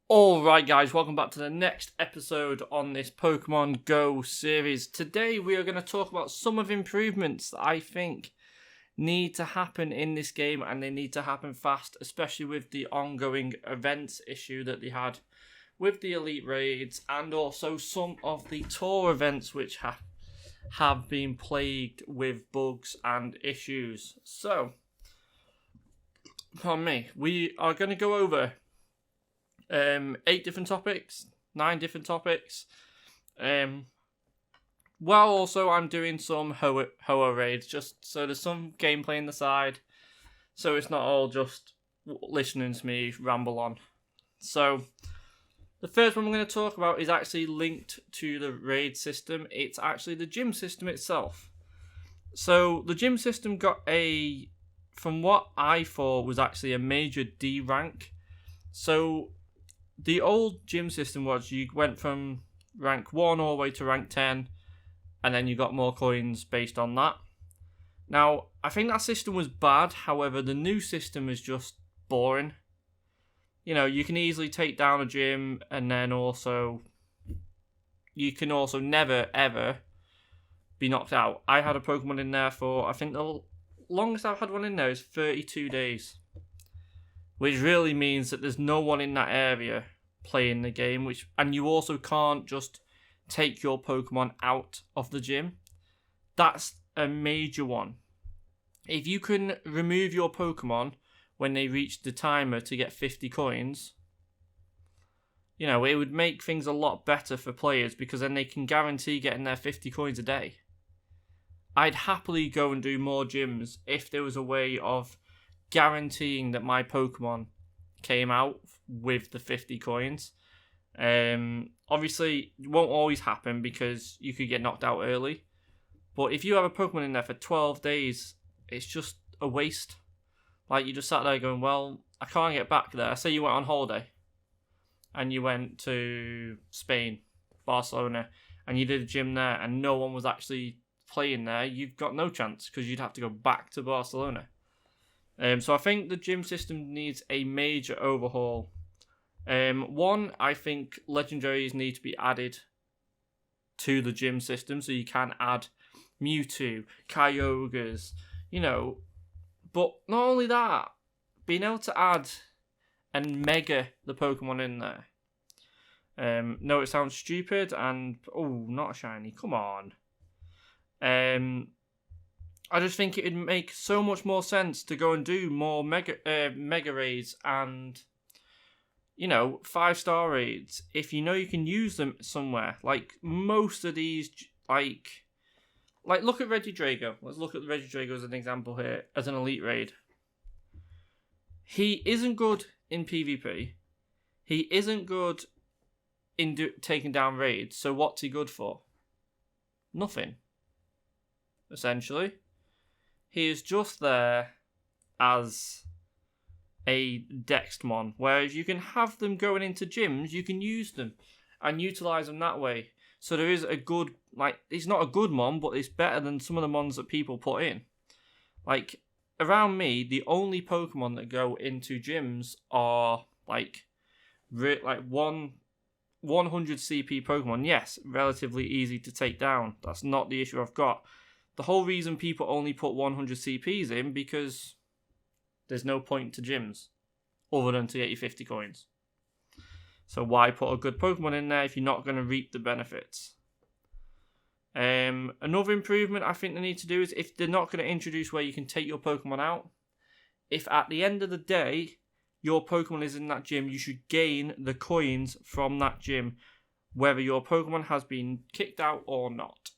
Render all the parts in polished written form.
Alright guys, welcome back to the next episode on this Pokemon Go series. Today we are going to talk about some of the improvements that I think need to happen in this game, and they need to happen fast, especially with the ongoing events issue that they had with the Elite Raids, and also some of the tour events which have been plagued with bugs and issues. So, pardon me, we are going to go over 8 different topics, 9 different topics. While also I'm doing some Hoa raids, just so there's some gameplay in the side, so it's not all just listening to me ramble on. So, the first one I'm going to talk about is actually linked to the raid system. It's actually the gym system itself. So, the gym system got from what I thought was actually a major D rank. So, the old gym system was you went from rank 1 all the way to rank 10, and then you got more coins based on that. Now, I think that system was bad, however, the new system is just boring. You know, you can easily take down a gym, and then you can also never, ever be knocked out. I had a Pokemon in there for, I think the longest I've had one in there is 32 days. Which really means that there's no one in that area playing the game, and you also can't just take your Pokemon out of the gym. That's a major one. If you can remove your Pokemon when they reach the timer to get 50 coins, you know, it would make things a lot better for players, because then they can guarantee getting their 50 coins a day. I'd happily go and do more gyms if there was a way of guaranteeing that my Pokemon came out with the 50 coins. Obviously, it won't always happen because you could get knocked out early. But if you have a Pokemon in there for 12 days, it's just a waste. Like, you just sat there going, well, I can't get back there. Say you went on holiday and you went to Spain, Barcelona, and you did a gym there and no one was actually playing there, you've got no chance because you'd have to go back to Barcelona. So I think the gym system needs a major overhaul. One, I think legendaries need to be added to the gym system, so you can add Mewtwo, Kyogres, you know. But not only that, being able to add and mega the Pokemon in there. No, it sounds stupid, and not a shiny. Come on. I just think it would make so much more sense to go and do more mega raids and, you know, 5-star raids if you know you can use them somewhere. Like most of these, like look at Regidrago. Let's look at Regidrago as an example here, as an elite raid. He isn't good in PvP. He isn't good in taking down raids. So what's he good for? Nothing. Essentially. He is just there as a Dextmon, whereas you can have them going into gyms, you can use them and utilize them that way. So there is a good, it's not a good mon, but it's better than some of the mons that people put in. Like, around me, the only Pokemon that go into gyms are, 100 CP Pokemon. Yes, relatively easy to take down. That's not the issue I've got. The whole reason people only put 100 CPs in, because there's no point to gyms other than to get you 50 coins. So why put a good Pokemon in there if you're not going to reap the benefits? Another improvement I think they need to do is, if they're not going to introduce where you can take your Pokemon out, if at the end of the day your Pokemon is in that gym, you should gain the coins from that gym, whether your Pokemon has been kicked out or not.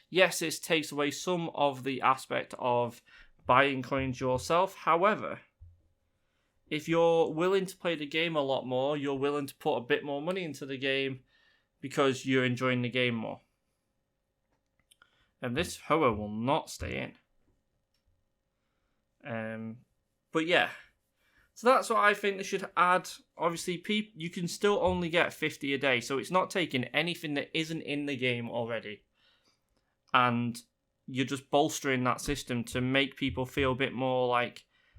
Yes, it takes away some of the aspect of buying coins yourself. However, if you're willing to play the game a lot more, you're willing to put a bit more money into the game because you're enjoying the game more. And this Hoa will not stay in. But yeah. So that's what I think they should add. Obviously, you can still only get 50 a day, so it's not taking anything that isn't in the game already. And you're just bolstering that system to make people feel a bit more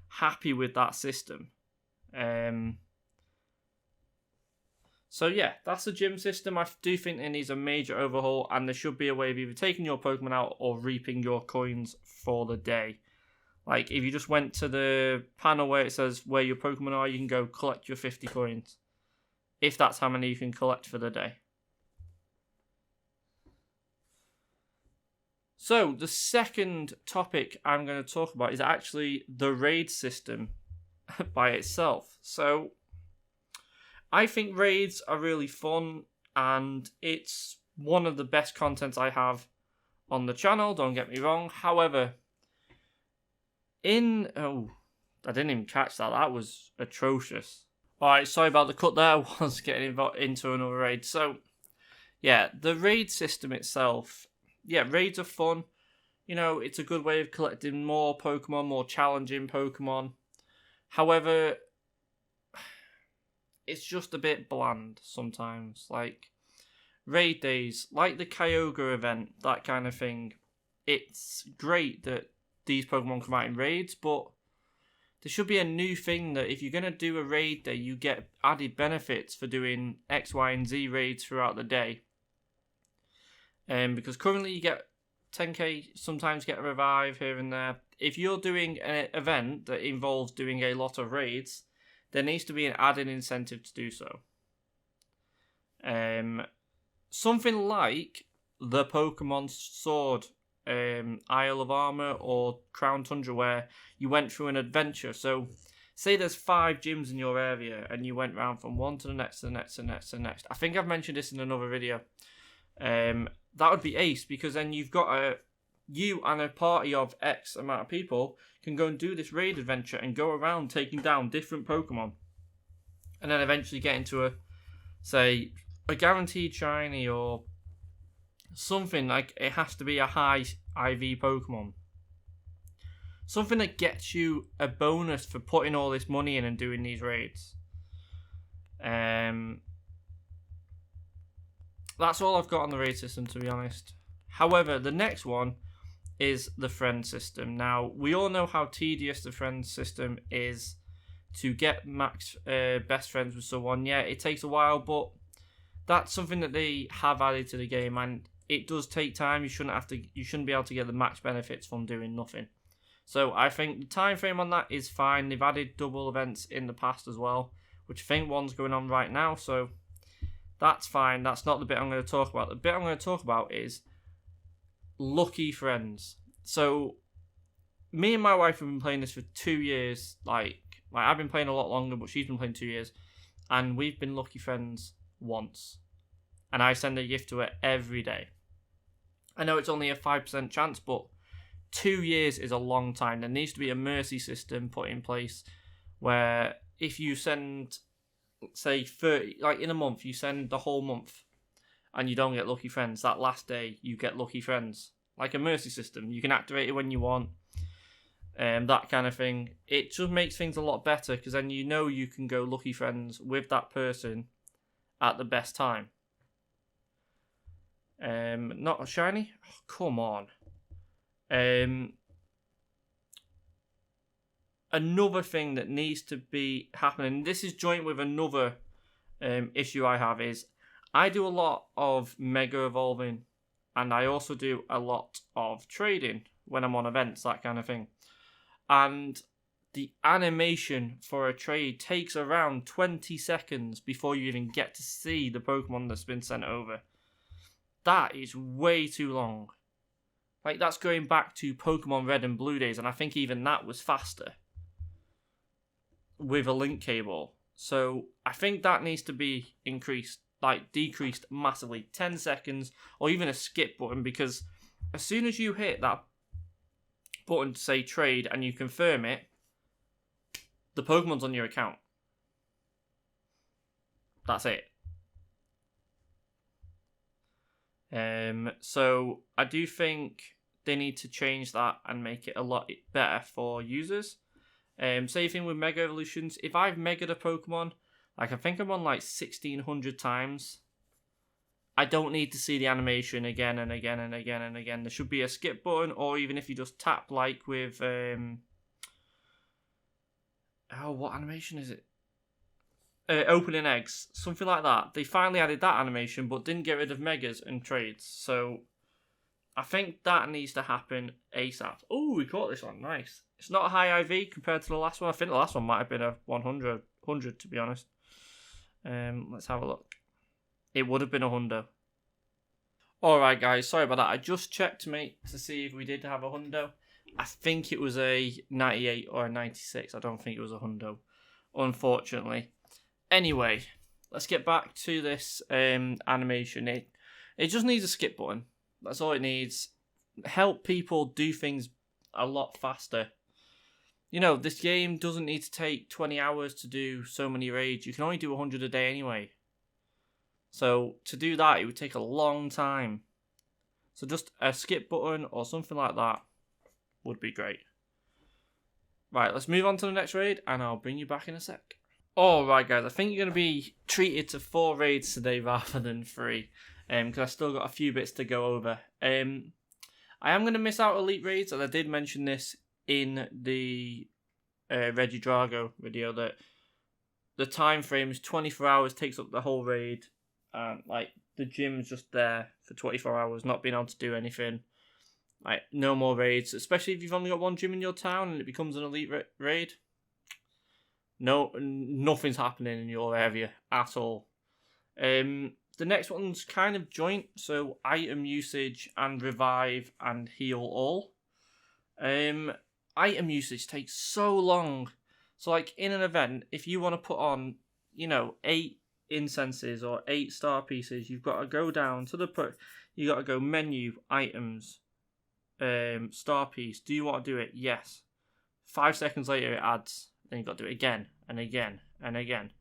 happy with that system. So yeah, that's the gym system. I do think it needs a major overhaul, and there should be a way of either taking your Pokemon out or reaping your coins for the day. Like, if you just went to the panel where it says where your Pokemon are, you can go collect your 50 coins. If that's how many you can collect for the day. So, the second topic I'm going to talk about is actually the raid system by itself. So, I think raids are really fun, and it's one of the best contents I have on the channel, don't get me wrong. However, I didn't even catch that. That was atrocious. Alright, sorry about the cut there. I was getting into another raid. So, yeah, the raid system itself. Yeah, raids are fun. You know, it's a good way of collecting more Pokemon, more challenging Pokemon. However, it's just a bit bland sometimes. Like, raid days, like the Kyogre event, that kind of thing. It's great that these Pokemon come out in raids, but there should be a new thing that if you're going to do a raid day, you get added benefits for doing X, Y, and Z raids throughout the day. Because currently you get 10k, sometimes get a revive here and there. If you're doing an event that involves doing a lot of raids, there needs to be an added incentive to do so. Something like the Pokemon Sword Isle of Armor or Crown Tundra, where you went through an adventure. So say there's 5 gyms in your area and you went round from one to the next, to the next, to the next, to the next. I think I've mentioned this in another video. That would be ace, because then you've got you and a party of X amount of people can go and do this raid adventure and go around taking down different Pokemon, and then eventually get into a guaranteed shiny or something. Like, it has to be a high IV Pokemon, something that gets you a bonus for putting all this money in and doing these raids. That's all I've got on the raid system, to be honest. However, the next one is the friend system. Now, we all know how tedious the friend system is to get max best friends with someone. Yeah, it takes a while, but that's something that they have added to the game, and it does take time. You shouldn't be able to get the max benefits from doing nothing. So I think the time frame on that is fine. They've added double events in the past as well, which I think one's going on right now, so that's fine. That's not the bit I'm going to talk about. The bit I'm going to talk about is lucky friends. So, me and my wife have been playing this for 2 years. Like I've been playing a lot longer, but she's been playing 2 years. And we've been lucky friends once. And I send a gift to her every day. I know it's only a 5% chance, but 2 years is a long time. There needs to be a mercy system put in place where if you send, say, 30, like in a month, you send the whole month and you don't get lucky friends, that last day you get lucky friends. Like a mercy system. You can activate it when you want. That kind of thing. It just makes things a lot better, because then you know you can go lucky friends with that person at the best time. Not a shiny? Oh, come on. Another thing that needs to be happening, this is joint with another issue I have, is I do a lot of mega evolving, and I also do a lot of trading when I'm on events, that kind of thing. And the animation for a trade takes around 20 seconds before you even get to see the Pokemon that's been sent over. That is way too long. Like, that's going back to Pokemon Red and Blue days, and I think even that was faster with a link cable. So I think that needs to be decreased massively. 10 seconds, or even a skip button, because as soon as you hit that button to say trade and you confirm it, the Pokemon's on your account. That's it. So I do think they need to change that and make it a lot better for users. Same thing with Mega Evolutions. If I've Mega'd a Pokemon, like I think I'm on like 1600 times, I don't need to see the animation again and again and again and again. There should be a skip button, or even if you just tap like with what animation is it? opening eggs, something like that. They finally added that animation, but didn't get rid of megas and trades. So I think that needs to happen ASAP. Oh, we caught this one. Nice. It's not a high IV compared to the last one. I think the last one might have been a 100 to be honest. Let's have a look. It would have been a hundo. Alright guys, sorry about that. I just checked to see if we did have a hundo. I think it was a 98 or a 96. I don't think it was a hundo, unfortunately. Anyway, let's get back to this animation. It just needs a skip button. That's all it needs. Help people do things a lot faster. You know, this game doesn't need to take 20 hours to do so many raids. You can only do 100 a day anyway. So to do that, it would take a long time. So just a skip button or something like that would be great. Right, let's move on to the next raid and I'll bring you back in a sec. Alright guys, I think you're going to be treated to 4 raids today rather than 3. Because I've still got a few bits to go over. I am going to miss out elite raids, and I did mention this in the Reggie Drago video, that the time frame is 24 hours, takes up the whole raid. Like, the gym's just there for 24 hours, not being able to do anything. Like, no more raids, especially if you've only got one gym in your town and it becomes an elite raid. No, nothing's happening in your area at all. The next one's kind of joint, so item usage and revive and heal all. Item usage takes so long. So like in an event, if you want to put on, 8 incenses or 8 star pieces, you've got to go down to you got to go menu, items, star piece. Do you want to do it? Yes. 5 seconds later it adds. Then you've got to do it again and again and again.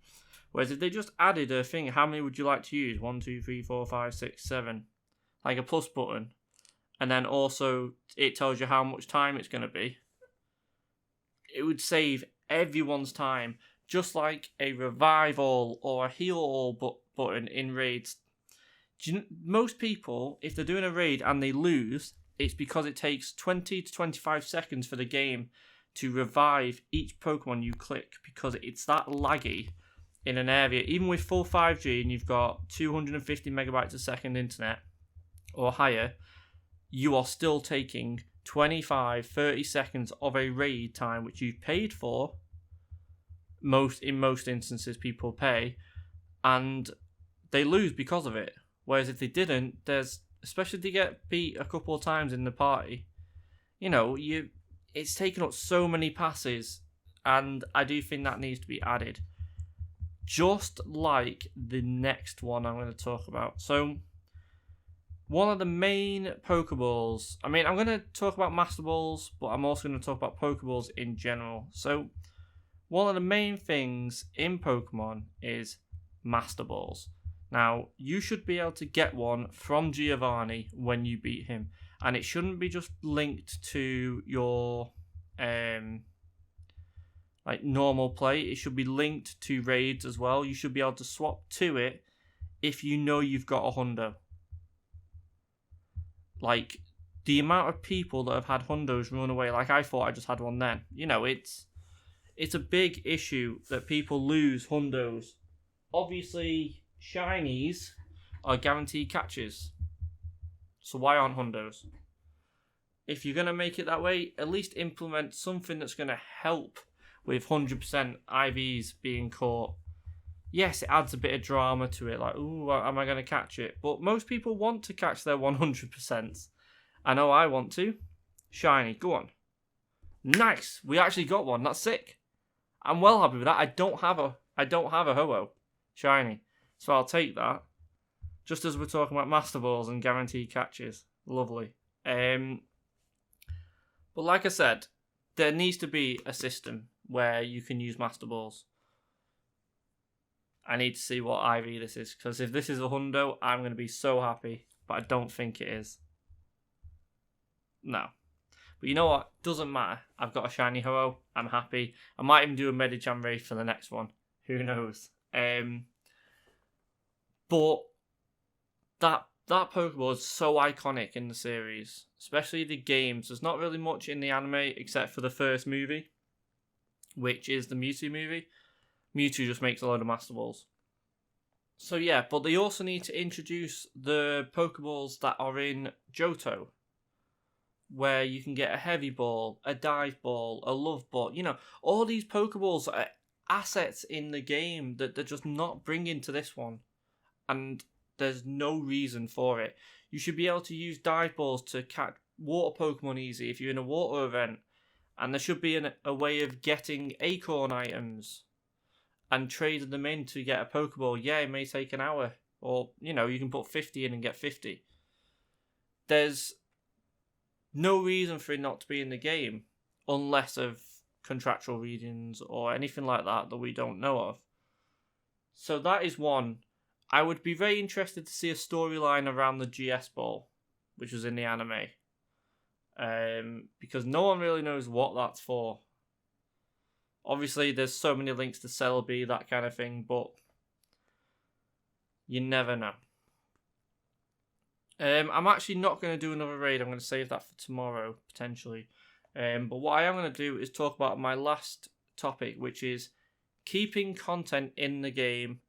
Whereas if they just added a thing, how many would you like to use? 1, 2, 3, 4, 5, 6, 7. Like a plus button. And then also it tells you how much time it's going to be. It would save everyone's time. Just like a revive all or a heal all button in raids. Most people, if they're doing a raid and they lose, it's because it takes 20 to 25 seconds for the game to revive each Pokemon you click. Because it's that laggy in an area, even with full 5G and you've got 250 megabytes a second internet or higher, you are still taking 25-30 seconds of a raid time which you've paid for. In most instances people pay, and they lose because of it. Whereas if they didn't, especially if they get beat a couple of times in the party, it's taken up so many passes, and I do think that needs to be added. Just like the next one I'm going to talk about. So, one of the main Pokeballs... I'm going to talk about Master Balls, but I'm also going to talk about Pokeballs in general. So, one of the main things in Pokemon is Master Balls. Now, you should be able to get one from Giovanni when you beat him. And it shouldn't be just linked to your... normal play. It should be linked to raids as well. You should be able to swap to it if you know you've got a hundo. Like, the amount of people that have had hundos run away, like I thought I just had one then. It's a big issue that people lose hundos. Obviously, shinies are guaranteed catches. So why aren't hundos? If you're going to make it that way, at least implement something that's going to help with 100% IVs being caught. Yes, it adds a bit of drama to it, like, ooh, am I going to catch it? But most people want to catch their 100%. I know I want to. Shiny, go on. Nice, we actually got one, that's sick. I'm well happy with that. I don't have a Ho-Oh shiny, so I'll take that. Just as we're talking about Master Balls and guaranteed catches. Lovely. But like I said, there needs to be a system where you can use Master Balls. I need to see what IV this is, because if this is a hundo, I'm going to be so happy, but I don't think it is. No. But you know what? Doesn't matter. I've got a shiny Ho-Oh. I'm happy. I might even do a Medicham raid for the next one. Who knows? But that Pokeball is so iconic in the series, especially the games. There's not really much in the anime except for the first movie, which is the Mewtwo movie. Mewtwo just makes a load of Master Balls. So yeah, but they also need to introduce the Pokeballs that are in Johto, where you can get a Heavy Ball, a Dive Ball, a Love Ball. You know, all these Pokeballs are assets in the game that they're just not bringing to this one. And there's no reason for it. You should be able to use Dive Balls to catch water Pokemon easy if you're in a water event. And there should be a way of getting Acorn items and trading them in to get a Pokeball. Yeah, it may take an hour. Or, you know, you can put 50 in and get 50. There's no reason for it not to be in the game, unless of contractual reasons or anything like that we don't know of. So that is one. I would be very interested to see a storyline around the GS Ball, which was in the anime. Because no one really knows what that's for. Obviously, there's so many links to Celebi, that kind of thing, but you never know. I'm actually not going to do another raid. I'm going to save that for tomorrow, potentially. But what I am going to do is talk about my last topic, which is keeping content in the game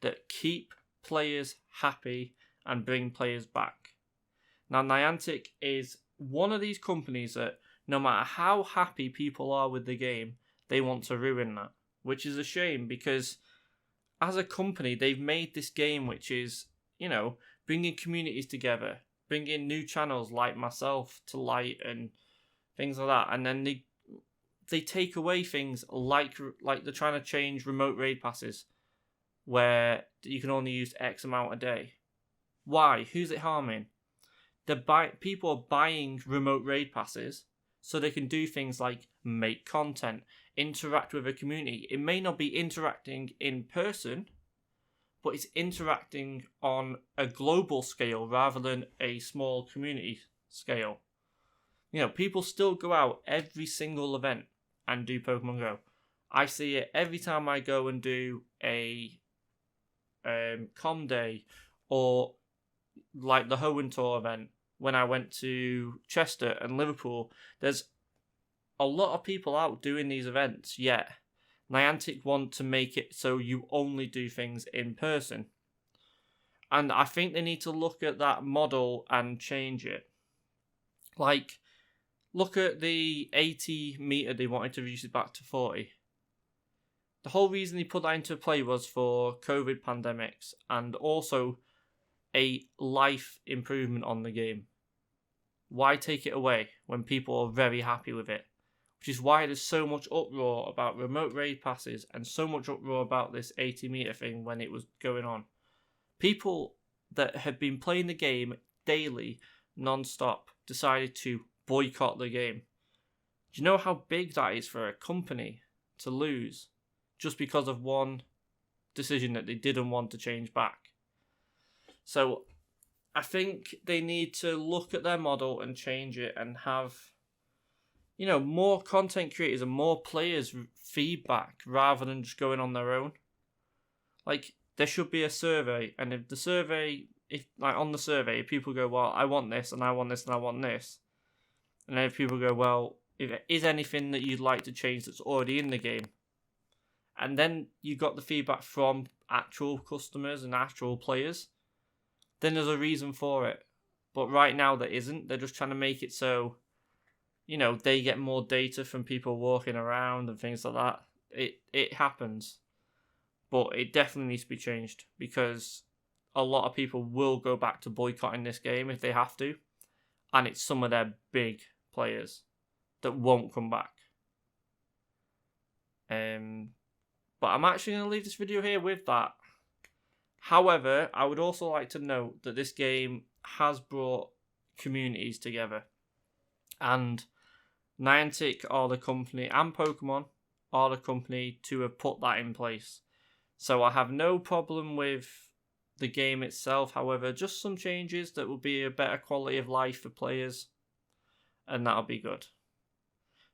that keep players happy and bring players back. Now, Niantic is one of these companies that no matter how happy people are with the game, they want to ruin that, which is a shame because as a company, they've made this game which is, you know, bringing communities together, bringing new channels like myself to light and things like that, and then they take away things like they're trying to change remote raid passes where you can only use X amount a day. Why? Who's it harming? People are buying remote raid passes so they can do things like make content, interact with a community. It may not be interacting in person, but it's interacting on a global scale rather than a small community scale. You know, people still go out every single event and do Pokemon Go. I see it every time I go and do a Com Day or like the Hoenn Tour event when I went to Chester and Liverpool. There's a lot of people out doing these events, yet Niantic want to make it so you only do things in person. And I think they need to look at that model and change it. Like, look at the 80 meter they wanted to reduce it back to 40. The whole reason they put that into play was for COVID pandemics and also a life improvement on the game. Why take it away when people are very happy with it? Which is why there's so much uproar about remote raid passes and so much uproar about this 80 meter thing when it was going on. People that had been playing the game daily, non-stop, decided to boycott the game. Do you know how big that is for a company to lose just because of one decision that they didn't want to change back? So I think they need to look at their model and change it and have, you know, more content creators and more players feedback rather than just going on their own. Like, there should be a survey, and if on the survey, if people go, well, I want this, and I want this, and I want this, and then if people go, well, if there is anything that you'd like to change that's already in the game, and then you got the feedback from actual customers and actual players, then there's a reason for it. But right now there isn't. They're just trying to make it so, you know, they get more data from people walking around and things like that. It happens. But it definitely needs to be changed because a lot of people will go back to boycotting this game if they have to. And it's some of their big players that won't come back. But I'm actually going to leave this video here with that. However, I would also like to note that this game has brought communities together. And Niantic are the company, and Pokemon are the company to have put that in place. So I have no problem with the game itself. However, just some changes that will be a better quality of life for players. And that'll be good.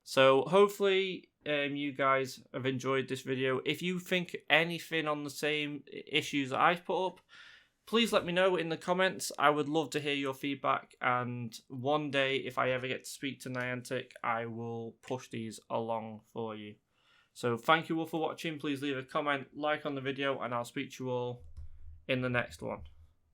So hopefully you guys have enjoyed this video. If you think anything on the same issues that I've put up, please let me know in the comments. I would love to hear your feedback. And one day, if I ever get to speak to Niantic, I will push these along for you. So thank you all for watching. Please leave a comment, like on the video, and I'll speak to you all in the next one.